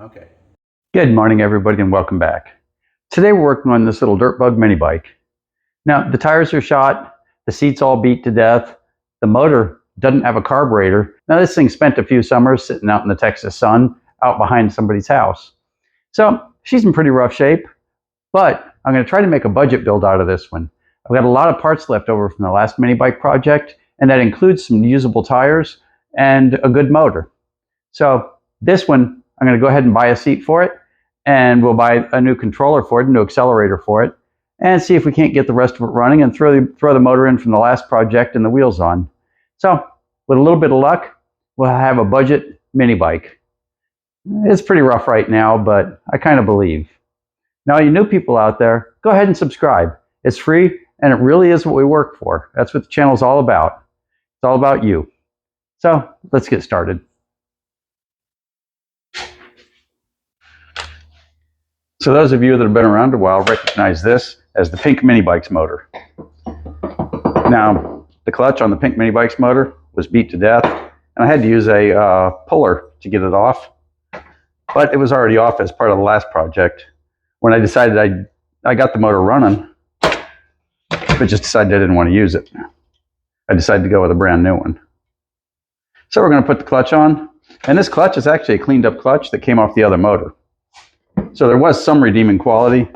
Okay. Good morning, everybody, and welcome back. Today we're working on this little dirt bug mini bike. Now, the tires are shot, the seat's all beat to death, the motor doesn't have a carburetor. Now, this thing spent a few summers sitting out in the Texas sun, out behind somebody's house. So, she's in pretty rough shape, but I'm going to try to make a budget build out of this one. I've got a lot of parts left over from the last mini bike project, and that includes some usable tires and a good motor. So, this one, I'm going to go ahead and buy a seat for it, and we'll buy a new controller for it, a new accelerator for it, and see if we can't get the rest of it running and throw the motor in from the last project and the wheels on. So with a little bit of luck, we'll have a budget mini bike. It's pretty rough right now, but I kind of believe. Now, you new people out there, go ahead and subscribe. It's free, and it really is what we work for. That's what the channel's all about. It's all about you. So let's get started. So those of you that have been around a while recognize this as the pink minibikes motor. Now, the clutch on the pink minibikes motor was beat to death, and I had to use a puller to get it off. But it was already off as part of the last project. When I decided I got the motor running, but just decided I didn't want to use it. I decided to go with a brand new one. So we're going to put the clutch on, and this clutch is actually a cleaned up clutch that came off the other motor. So there was some redeeming quality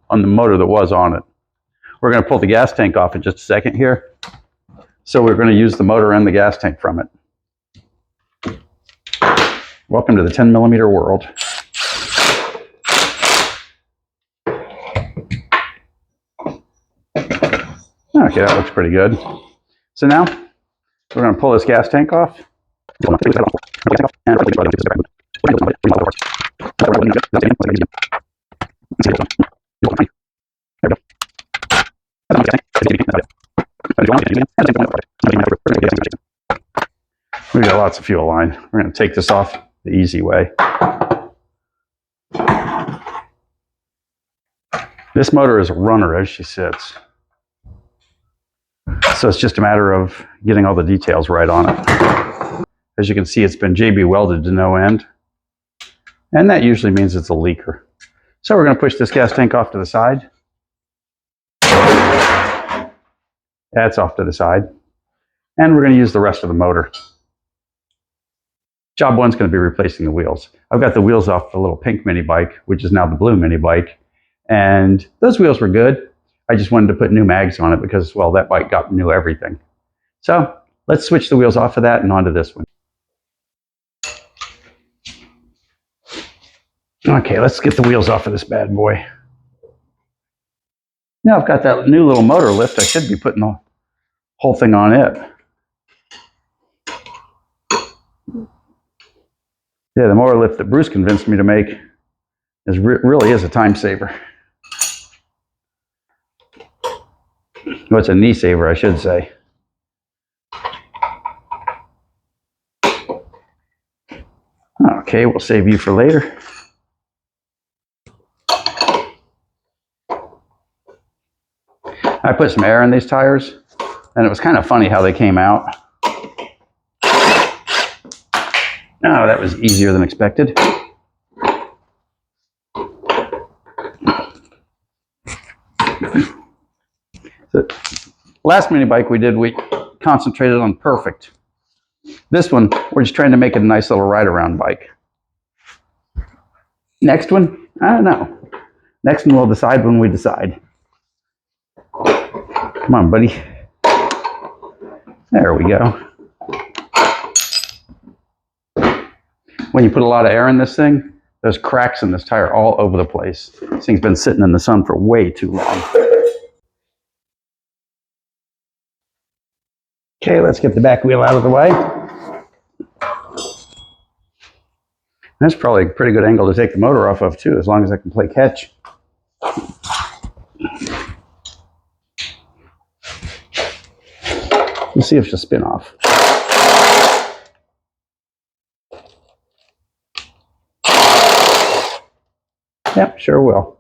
on the motor that was on it. We're going to pull the gas tank off in just a second here. So we're going to use the motor and the gas tank from it. Welcome to the 10mm world. Okay, that looks pretty good. So now we're going to pull this gas tank off. We got lots of fuel line. We're going to take this off the easy way. This motor is a runner as she sits. So it's just a matter of getting all the details right on it. As you can see, it's been JB welded to no end. And that usually means it's a leaker. So we're going to push this gas tank off to the side. That's off to the side. And we're going to use the rest of the motor. Job one's going to be replacing the wheels. I've got the wheels off the little pink mini bike, which is now the blue mini bike. And those wheels were good. I just wanted to put new mags on it because, well, that bike got new everything. So let's switch the wheels off of that and onto this one. Okay, let's get the wheels off of this bad boy. Now I've got that new little motor lift. I should be putting the whole thing on it. Yeah, the motor lift that Bruce convinced me to make really is a time saver. Well, it's a knee saver, I should say. Okay, we'll save you for later. I put some air in these tires, and it was kind of funny how they came out. Oh, that was easier than expected. The last mini bike we did, we concentrated on perfect. This one, we're just trying to make it a nice little ride-around bike. Next one, I don't know. Next one we'll decide when we decide. Come on, buddy. There we go. When you put a lot of air in this thing, there's cracks in this tire all over the place. This thing's been sitting in the sun for way too long. Okay, let's get the back wheel out of the way. That's probably a pretty good angle to take the motor off of too, as long as I can play catch. Let's see if she'll spin off. Yep, sure will.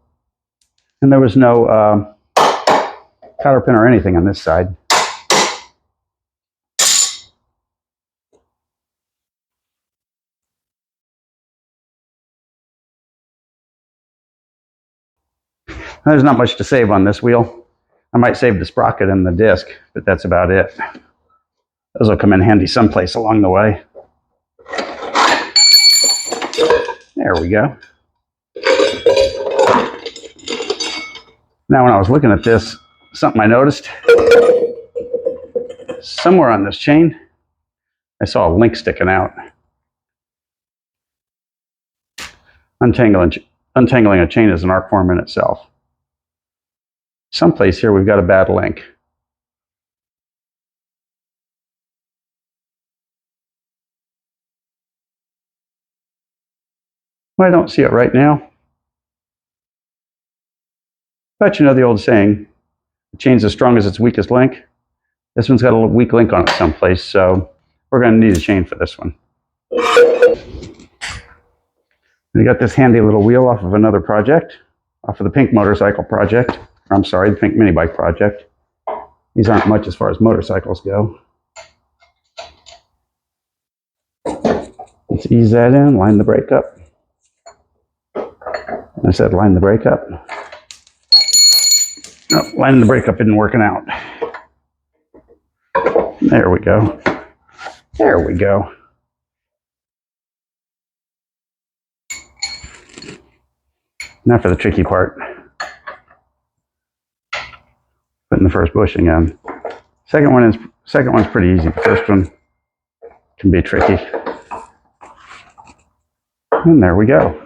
And there was no cotter pin or anything on this side. There's not much to save on this wheel. I might save the sprocket and the disc, but that's about it. Those will come in handy someplace along the way. There we go. Now, when I was looking at this, something I noticed, somewhere on this chain, I saw a link sticking out. Untangling a chain is an art form in itself. Someplace here we've got a bad link. Well, I don't see it right now. But you know the old saying, the chain's as strong as its weakest link. This one's got a little weak link on it someplace, so we're going to need a chain for this one. We got this handy little wheel off of another project, off of the pink motorcycle project. Or, I'm sorry, the pink minibike project. These aren't much as far as motorcycles go. Let's ease that in, line the brake up. I said line the brake up. No, lining the brake up isn't working out. There we go. There we go. Now for the tricky part. Putting the first bushing in. Second one's pretty easy. The first one can be tricky. And there we go.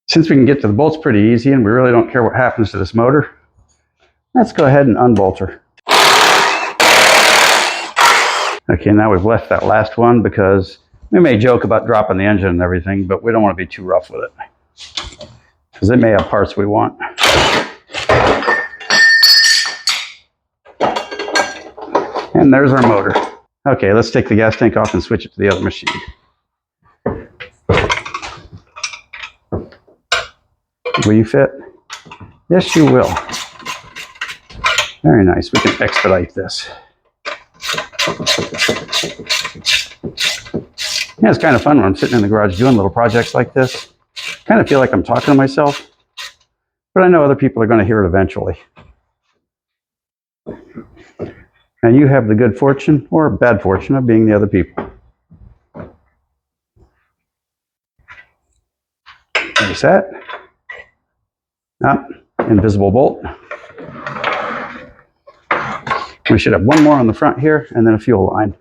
Since we can get to the bolts pretty easy and we really don't care what happens to this motor, let's go ahead and unbolt her. Okay, now we've left that last one because we may joke about dropping the engine and everything, but we don't want to be too rough with it because it may have parts we want. And there's our motor. Okay, let's take the gas tank off and switch it to the other machine. Will you fit? Yes, you will. Very nice. We can expedite this. Yeah, it's kind of fun when I'm sitting in the garage doing little projects like this. Kind of feel like I'm talking to myself, but I know other people are going to hear it eventually. And you have the good fortune or bad fortune of being the other people. There's that. Invisible bolt. We should have one more on the front here and then a fuel line.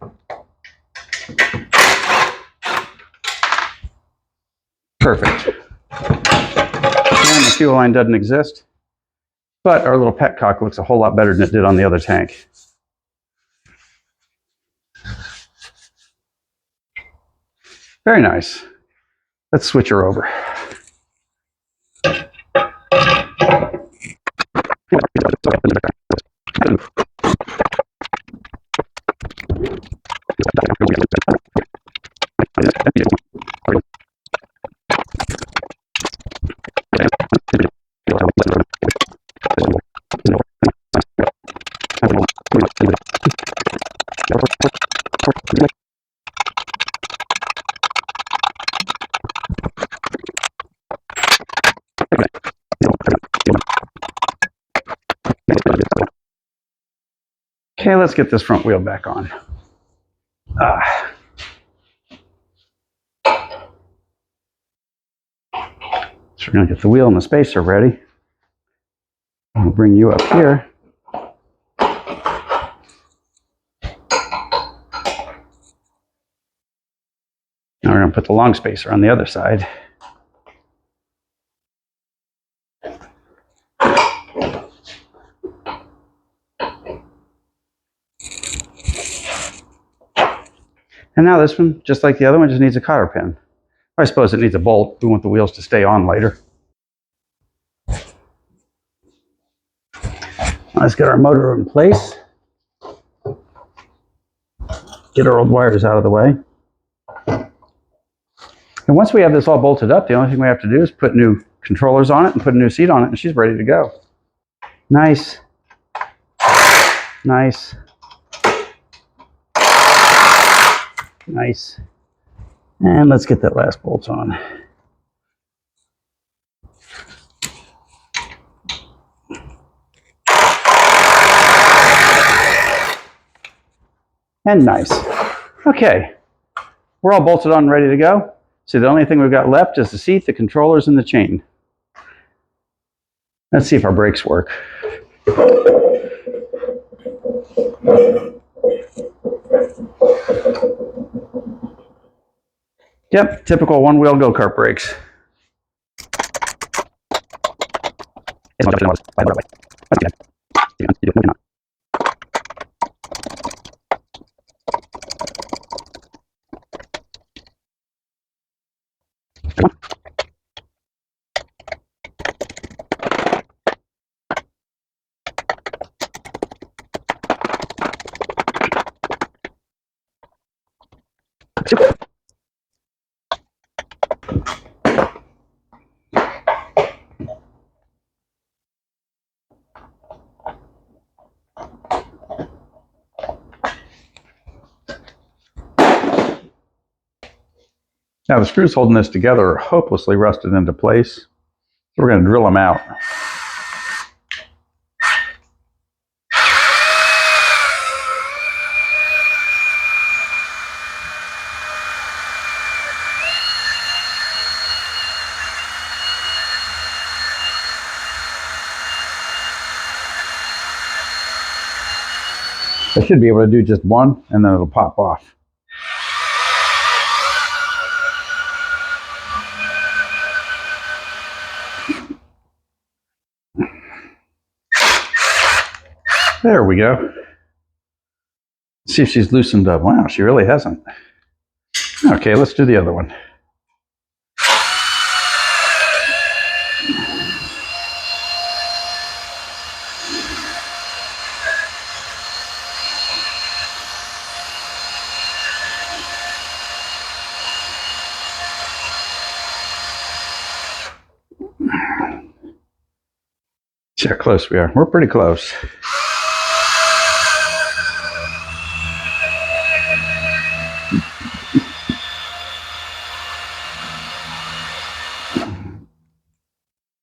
Perfect. And the fuel line doesn't exist, but our little petcock looks a whole lot better than it did on the other tank. Very nice. Let's switch her over. Okay, let's get this front wheel back on. So we're going to get the wheel and the spacer ready. I'll bring you up here. Now we're going to put the long spacer on the other side. And now this one, just like the other one, just needs a cotter pin. I suppose it needs a bolt. We want the wheels to stay on later. Let's get our motor in place. Get our old wires out of the way. And once we have this all bolted up, the only thing we have to do is put new controllers on it and put a new seat on it, and she's ready to go. Nice. Nice. Nice. And let's get that last bolt on. and nice. Okay, we're all bolted on and ready to go. So the only thing we've got left is the seat, the controllers, and the chain. Let's see if our brakes work. Yep, typical one-wheel go-kart brakes. Now the screws holding this together are hopelessly rusted into place, so we're going to drill them out. I should be able to do just one, and then it'll pop off. There we go. Let's see if she's loosened up. Wow, she really hasn't. Okay, let's do the other one. See how close we are. We're pretty close.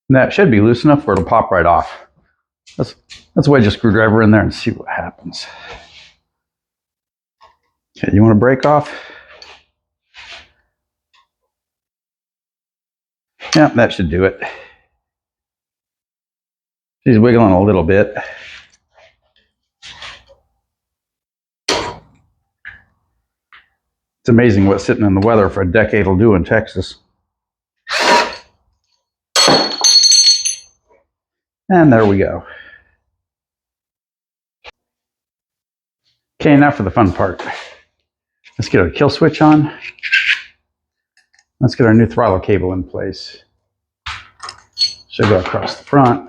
And that should be loose enough where it'll pop right off. Let's wedge a screwdriver in there and see what happens. Okay, you want to break off? Yeah, that should do it. She's wiggling a little bit. It's amazing what sitting in the weather for a decade will do in Texas. And there we go. Okay, now for the fun part. Let's get our kill switch on. Let's get our new throttle cable in place. Should go across the front.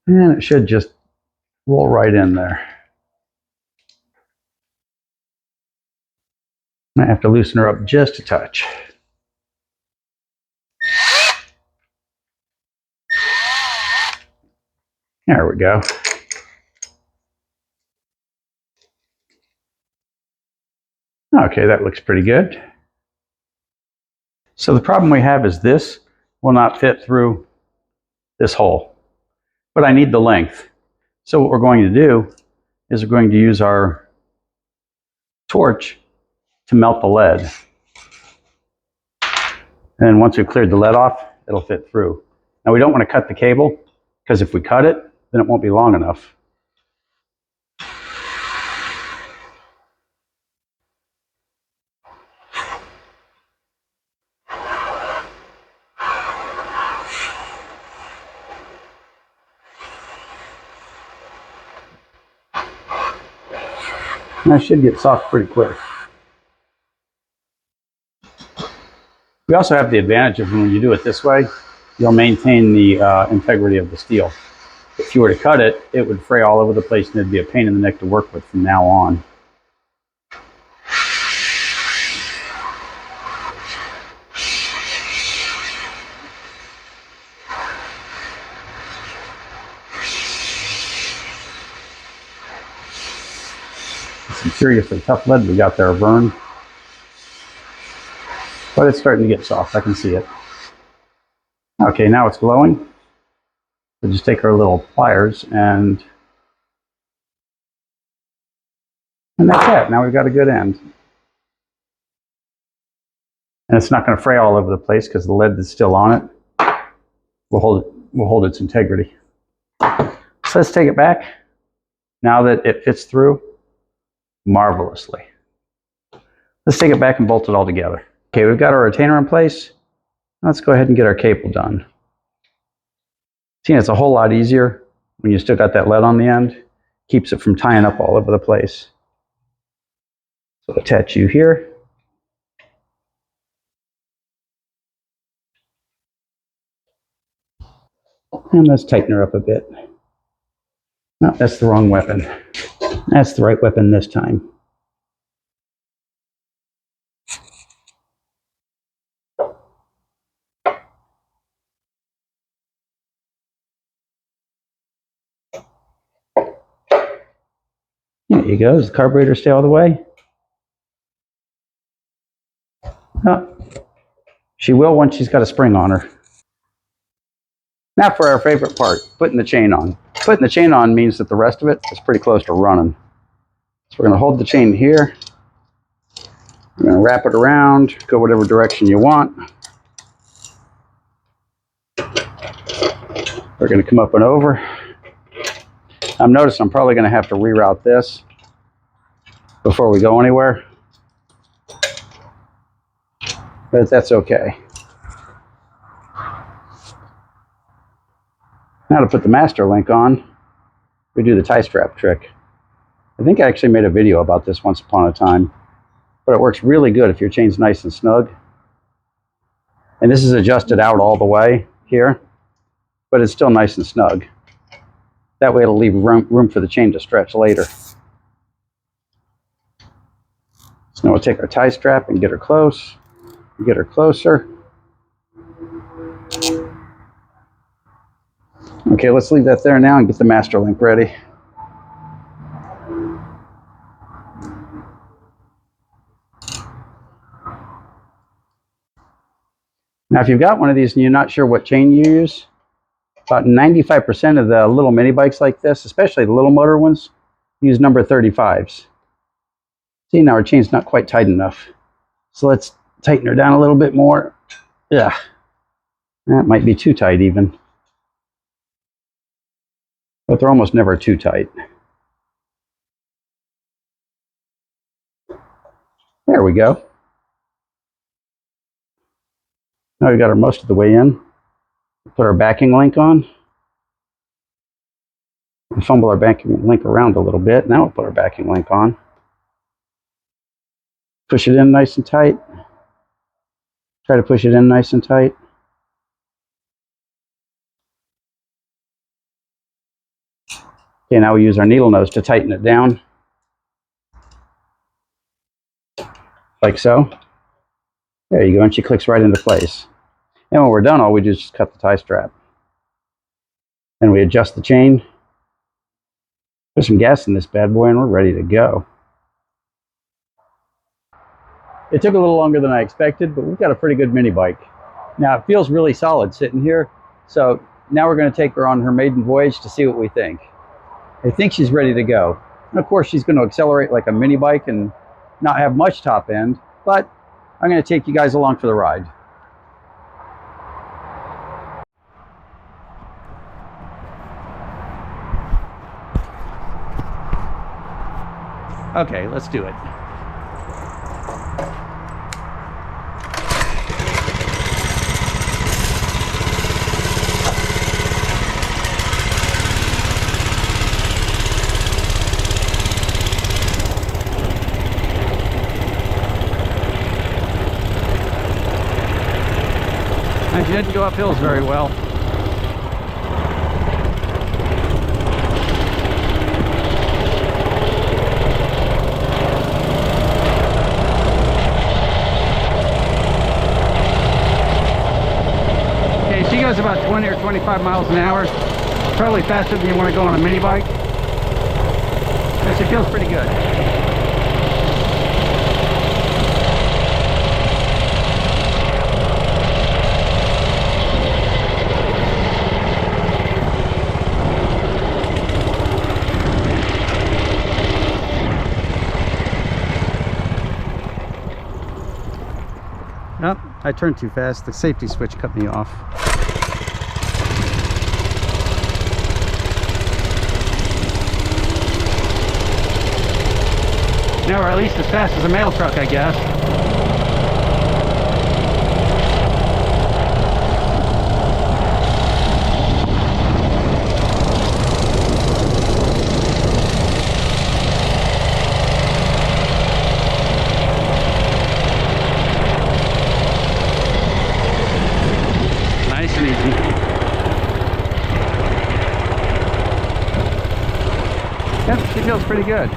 And it should just roll right in there. I have to loosen her up just a touch. There we go. Okay, that looks pretty good. So the problem we have is this will not fit through this hole, but I need the length. So what we're going to do is we're going to use our torch to melt the lead. And then once we've cleared the lead off, it'll fit through. Now we don't want to cut the cable, because if we cut it, then it won't be long enough. And that should get soft pretty quick. We also have the advantage of when you do it this way, you'll maintain the integrity of the steel. If you were to cut it, it would fray all over the place and it'd be a pain in the neck to work with from now on. Some seriously tough lead we got there, Vern. But it's starting to get soft, I can see it. Okay, now it's glowing. We'll just take our little pliers and And that's it. Now we've got a good end. And it's not going to fray all over the place because the lead that's still on it will hold its integrity. So let's take it back. Now that it fits through marvelously. Let's take it back and bolt it all together. Okay, we've got our retainer in place. Let's go ahead and get our cable done. See, it's a whole lot easier when you still got that lead on the end. Keeps it from tying up all over the place. So attach you here. And let's tighten her up a bit. No, that's the wrong weapon. That's the right weapon this time. There you go. Does the carburetor stay all the way? No. She will once she's got a spring on her. Now for our favorite part, putting the chain on. Putting the chain on means that the rest of it is pretty close to running. So we're going to hold the chain here. We're going to wrap it around, go whatever direction you want. We're going to come up and over. I'm noticing I'm probably going to have to reroute this before we go anywhere. But that's okay. Now to put the master link on, we do the tie strap trick. I think I actually made a video about this once upon a time, but it works really good if your chain's nice and snug. And this is adjusted out all the way here, but it's still nice and snug. That way it'll leave room for the chain to stretch later. So now we'll take our tie strap and get her close, get her closer. Okay, let's leave that there now and get the master link ready. Now, if you've got one of these and you're not sure what chain you use, about 95% of the little mini bikes like this, especially the little motor ones, use number 35s. See, now our chain's not quite tight enough. So let's tighten her down a little bit more. Yeah, that might be too tight even. But they're almost never too tight. There we go. Now we got her most of the way in. Put our backing link on. And fumble our backing link around a little bit. Now we'll put our backing link on. Push it in nice and tight. Try to push it in nice and tight. Okay, now we use our needle nose to tighten it down. Like so. There you go, and she clicks right into place. And when we're done, all we do is just cut the tie strap. Then we adjust the chain. Put some gas in this bad boy and we're ready to go. It took a little longer than I expected, but we've got a pretty good mini bike. Now it feels really solid sitting here, so now we're going to take her on her maiden voyage to see what we think. I think she's ready to go. And of course she's going to accelerate like a mini bike and not have much top end, but I'm going to take you guys along for the ride. Okay, let's do it. She didn't go up hills very well. Okay, she goes about 20 or 25 miles an hour. Probably faster than you want to go on a mini bike. But she feels pretty good. I turned too fast. The safety switch cut me off. Now we're at least as fast as a mail truck, I guess. Nice and easy. Yep, she feels pretty good.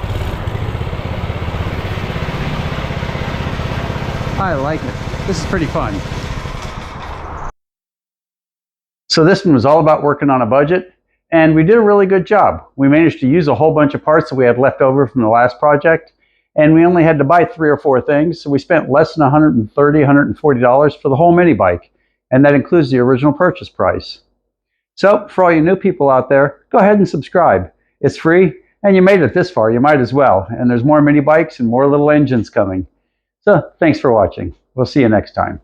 I like it. This is pretty fun. So this one was all about working on a budget, and we did a really good job. We managed to use a whole bunch of parts that we had left over from the last project, and we only had to buy 3 or 4 things, so we spent less than $130, $140 for the whole mini bike, and that includes the original purchase price. So for all you new people out there, go ahead and subscribe. It's free, and you made it this far, you might as well. And there's more mini bikes and more little engines coming. So thanks for watching. We'll see you next time.